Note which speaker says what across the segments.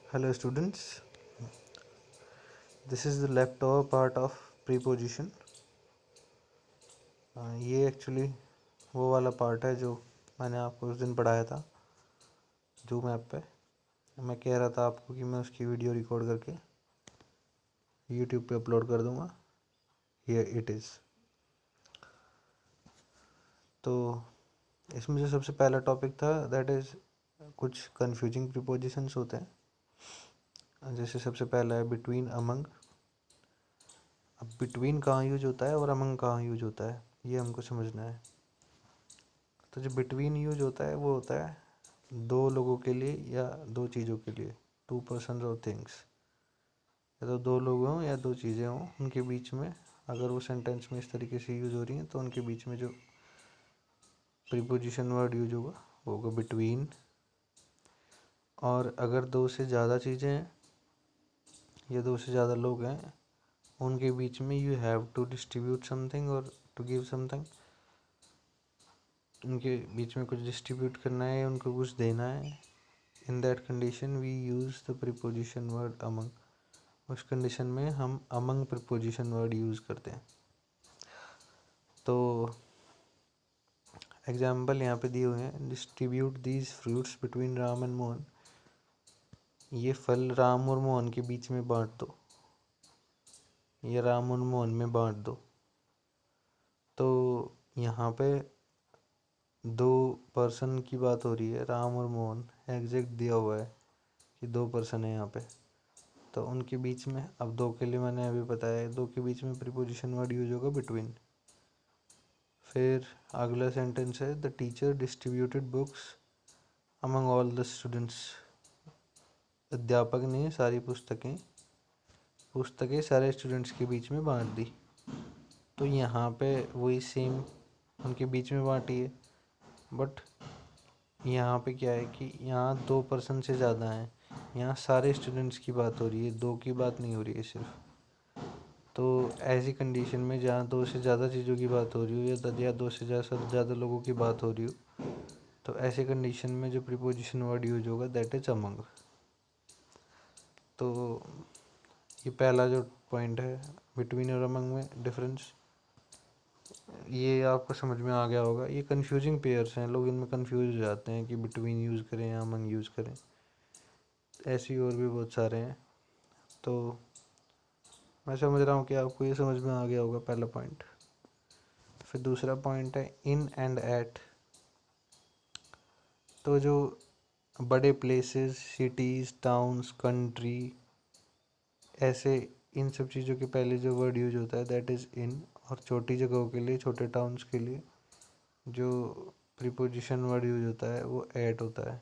Speaker 1: Hello students, this is the leftover part of preposition. ये actually वो वाला part है जो मैंने आपको उस दिन पढ़ाया था जूम ऐप पे। मैं कह रहा था आपको कि मैं उसकी वीडियो रिकॉर्ड करके यूट्यूब पे अपलोड कर दूंगा। Here it is. तो इसमें जो सबसे पहला टॉपिक था दैट इज़ कुछ कन्फ्यूजिंग प्रीपोजिशंस होते हैं। जैसे सबसे पहला है बिटवीन अमंग। अब बिटवीन कहाँ यूज होता है और अमंग कहाँ यूज होता है ये हमको समझना है। तो जो बिटवीन यूज होता है वो होता है दो लोगों के लिए या दो चीज़ों के लिए, टू पर्सन और थिंग्स। या तो दो लोग हों या दो चीज़ें हों, उनके बीच में अगर वो सेंटेंस में इस तरीके से यूज हो रही हैं तो उनके बीच में जो प्रीपोजिशन वर्ड यूज होगा वो होगा बिटवीन। और अगर दो से ज़्यादा चीज़ें हैं या दो से ज़्यादा लोग हैं, उनके बीच में you have to distribute something और टू गिव समथिंग। उनके बीच में कुछ डिस्ट्रीब्यूट करना है, उनको कुछ देना है। In that condition we use the preposition word among. उस कंडीशन में हम अमंग प्रीपोजिशन वर्ड यूज़ करते हैं। तो एग्जाम्पल यहाँ पे दिए हुए हैं, distribute these fruits between Ram and Mohan. ये फल राम और मोहन के बीच में बांट दो, या राम और मोहन में बांट दो। तो यहाँ पे दो पर्सन की बात हो रही है, राम और मोहन एग्जैक्ट दिया हुआ है कि दो पर्सन है यहाँ पे। तो उनके बीच में, अब दो के लिए मैंने अभी बताया है, दो के बीच में प्रीपोजिशन वर्ड यूज होगा बिटवीन। फिर अगला सेंटेंस है the teacher distributed books among all the students. अध्यापक ने सारी पुस्तकें सारे स्टूडेंट्स के बीच में बांट दी। तो यहाँ पे वही सेम उनके बीच में बांटी है, बट यहाँ पे क्या है कि यहाँ दो पर्सन से ज़्यादा हैं। यहाँ सारे स्टूडेंट्स की बात हो रही है, दो की बात नहीं हो रही है सिर्फ। तो ऐसी कंडीशन में जहाँ दो से ज़्यादा चीज़ों की बात हो रही हो या दो से ज़्यादा लोगों की बात हो रही हो, तो ऐसे कंडीशन में जो प्रीपोजिशन वर्ड यूज होगा दैट इज अमंग। तो ये पहला जो पॉइंट है बिटवीन और अमंग में डिफरेंस, ये आपको समझ में आ गया होगा। ये कंफ्यूजिंग पेयर्स हैं, लोग इनमें कंफ्यूज हो जाते हैं कि बिटवीन यूज़ करें या अमंग यूज़ करें। ऐसी और भी बहुत सारे हैं। तो मैं समझ रहा हूँ कि आपको ये समझ में आ गया होगा पहला पॉइंट। फिर दूसरा पॉइंट है इन एंड एट। तो जो बड़े प्लेसेस, सिटीज़, टाउन्स, कंट्री, ऐसे इन सब चीज़ों के पहले जो वर्ड यूज होता है दैट इज़ इन। और छोटी जगहों के लिए, छोटे टाउन्स के लिए जो प्रीपोजिशन वर्ड यूज होता है वो एट होता है।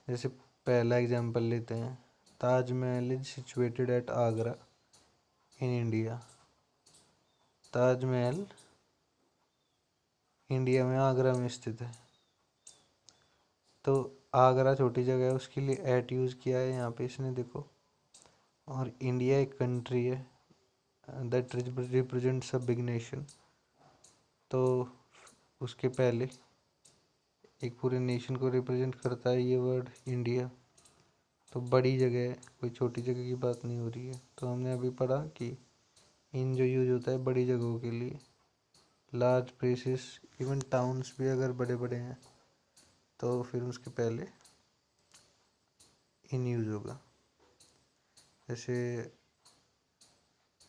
Speaker 1: जैसे पहला एग्जांपल लेते हैं, Taj Mahal is situated at Agra in India. Taj Mahal India में आगरा में स्थित है। तो आगरा छोटी जगह है, उसके लिए एट यूज़ किया है यहाँ पे इसने, देखो। और इंडिया एक कंट्री है that represents a big nation. तो उसके पहले एक पूरे नेशन को रिप्रेजेंट करता है ये वर्ड इंडिया। तो बड़ी जगह है, कोई छोटी जगह की बात नहीं हो रही है। तो हमने अभी पढ़ा कि इन जो यूज होता है बड़ी जगहों के लिए, लार्ज प्लेसेस, इवन टाउन्स भी अगर बड़े बड़े हैं तो फिर उसके पहले इन यूज होगा। जैसे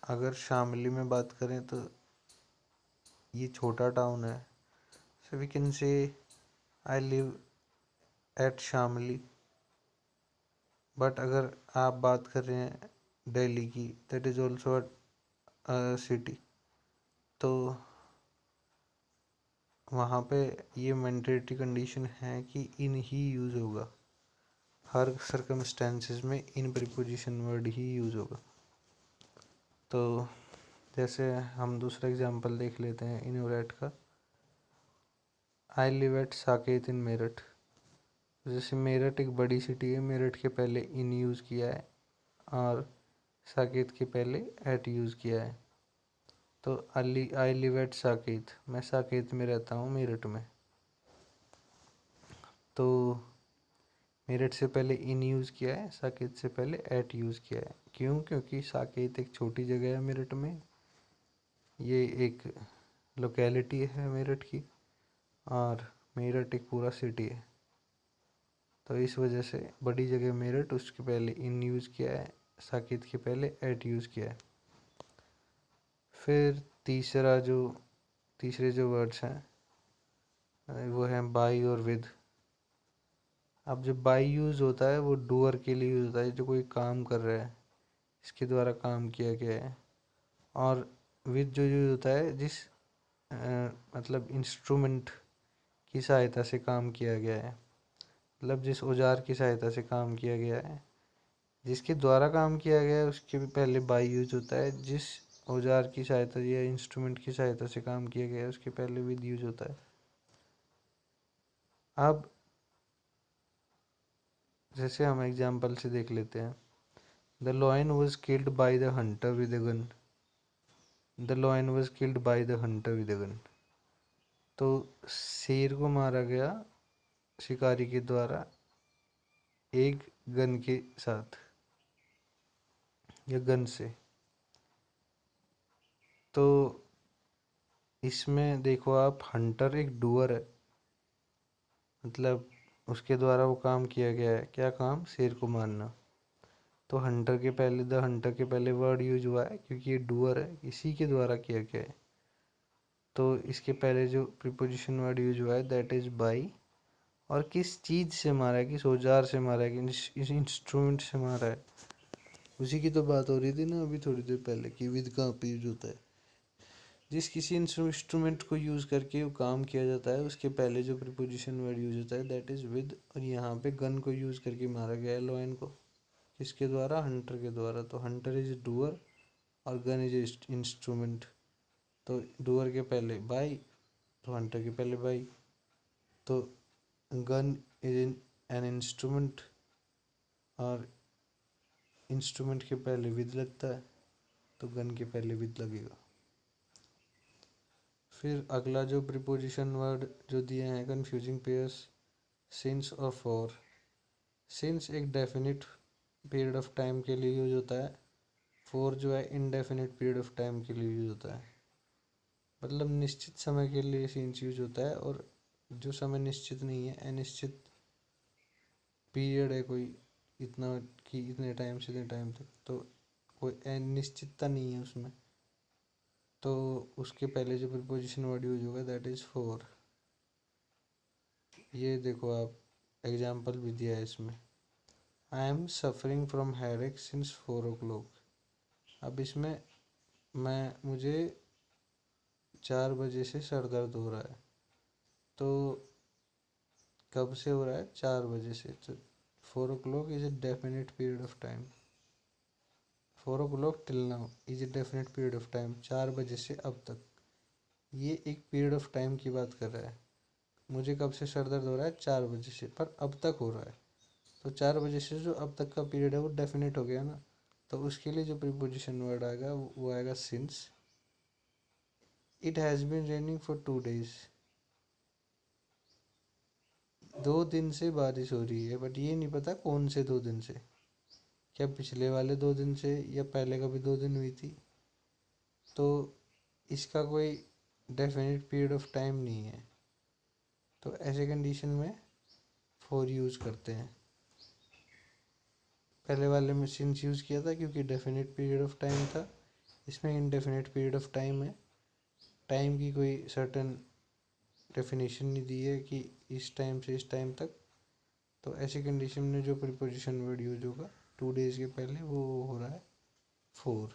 Speaker 1: अगर शामली में बात करें तो ये छोटा टाउन है, सो we can say I live at Shamli. But अगर आप बात कर रहे हैं दिल्ली की, that is also a city, तो वहाँ पे ये मैंडेटरी कंडीशन है कि इन ही यूज़ होगा। हर सर्कमस्टेंसेस में इन प्रीपोजिशन वर्ड ही यूज़ होगा। तो जैसे हम दूसरा एग्जांपल देख लेते हैं इनोरेट का। आई लिव एट साकेत इन मेरठ। जैसे मेरठ एक बड़ी सिटी है, मेरठ के पहले इन यूज़ किया है और साकेत के पहले एट यूज़ किया है। तो आई लिव एट साकेत, मैं साकेत में रहता हूँ मेरठ में। तो मेरठ से पहले इन यूज़ किया है, साकेत से पहले एट यूज़ किया है। क्यों? क्योंकि साकेत एक छोटी जगह है मेरठ में, ये एक लोकेलिटी है मेरठ की, और मेरठ एक पूरा सिटी है। तो इस वजह से बड़ी जगह मेरठ, उसके पहले इन यूज़ किया है, साकेत के पहले एट यूज़ किया है। फिर तीसरे जो वर्ड्स हैं वो हैं बाई और विद। अब जो बाई यूज़ होता है वो डूअर के लिए यूज़ होता है, जो कोई काम कर रहा है, इसके द्वारा काम किया गया है। और विद जो यूज़ होता है मतलब इंस्ट्रूमेंट की सहायता से काम किया गया है, मतलब जिस औजार की सहायता से काम किया गया है, जिसके द्वारा काम किया गया है उसके भी पहले बाई यूज होता है। जिस औजार की सहायता या इंस्ट्रूमेंट की सहायता से काम किया गया है उसके पहले विद यूज होता है। अब जैसे हम एग्जाम्पल से देख लेते हैं, the lion was killed by the Hunter with a gun. The lion was killed by the Hunter with a gun. तो शेर को मारा गया शिकारी के द्वारा एक गन के साथ या गन से। तो इसमें देखो आप, हंटर एक डूअर है, मतलब उसके द्वारा वो काम किया गया है, क्या काम? शेर को मारना। तो द हंटर के पहले वर्ड यूज हुआ है क्योंकि ये डूअर है, इसी के द्वारा किया गया है। तो इसके पहले जो प्रीपोजिशन वर्ड यूज हुआ है दैट इज बाई। और किस चीज़ से मारा है, किस औजार से मारा है, किस इंस्ट्रूमेंट से मारा है, उसी की तो बात हो रही थी ना अभी थोड़ी देर पहले कि विद कहाँ पे यूज होता है। जिस किसी इंस्ट्रूमेंट को यूज़ करके वो काम किया जाता है उसके पहले जो प्रीपोजिशन वर्ड यूज होता है दैट इज़ विद। और यहाँ पे गन को यूज़ करके मारा गया है लॉयन को, किसके द्वारा? हंटर के द्वारा। तो हंटर इज डूअर और गन इज इंस्ट्रूमेंट। तो डूअर के पहले बाई, तो हंटर के पहले बाई। तो गन इज एन इंस्ट्रूमेंट और इंस्ट्रूमेंट के पहले विद लगता है, तो गन के पहले विद लगेगा। फिर अगला जो प्रीपोजिशन वर्ड जो दिए हैं कंफ्यूजिंग पेयर्स, सिंस और फॉर। सिंस एक डेफिनिट पीरियड ऑफ टाइम के लिए यूज होता है, फॉर जो है इनडेफिनिट पीरियड ऑफ टाइम के लिए यूज होता है, मतलब निश्चित समय के लिए सिंस यूज होता है। और जो समय निश्चित नहीं है, अनिश्चित पीरियड है कोई, इतना कि इतने टाइम से इतने टाइम तक, तो कोई अनिश्चितता नहीं है उसमें, तो उसके पहले जो प्रीपोजिशन वर्ड यूज होगा दैट इज फॉर। ये देखो आप, एग्जाम्पल भी दिया है इसमें, I am suffering from headache since 4 o'clock। अब इसमें मुझे 4 बजे से सर दर्द हो रहा है, तो कब से हो रहा है? 4 बजे से। तो 4 o'clock is a definite period of time. 4 o'clock till now is a definite period of time, 4 बजे से अब तक, ये एक पीरियड ऑफ टाइम की बात कर रहा है। मुझे कब से सर दर्द हो रहा है? 4 बजे से, पर अब तक हो रहा है। तो 4 बजे से जो अब तक का पीरियड है वो डेफिनेट हो गया ना, तो उसके लिए जो प्रीपोजिशन वर्ड आएगा वो आएगा since. It has been raining for 2 days। 2 दिन से बारिश हो रही है, बट ये नहीं पता कौन से 2 दिन से, क्या पिछले वाले 2 दिन से या पहले कभी 2 दिन हुई थी। तो इसका कोई डेफिनेट पीरियड ऑफ टाइम नहीं है, तो ऐसे कंडीशन में फॉर यूज़ करते हैं। पहले वाले में सिंस यूज़ किया था क्योंकि डेफिनेट पीरियड ऑफ टाइम था, इसमें इनडेफिनेट पीरियड ऑफ टाइम है। टाइम की कोई सर्टन डेफिनेशन नहीं दी है कि इस टाइम से इस टाइम तक, तो ऐसी कंडीशन में जो प्रीपोजिशन वर्ड यूज होगा 2 days के पहले वो हो रहा है फॉर।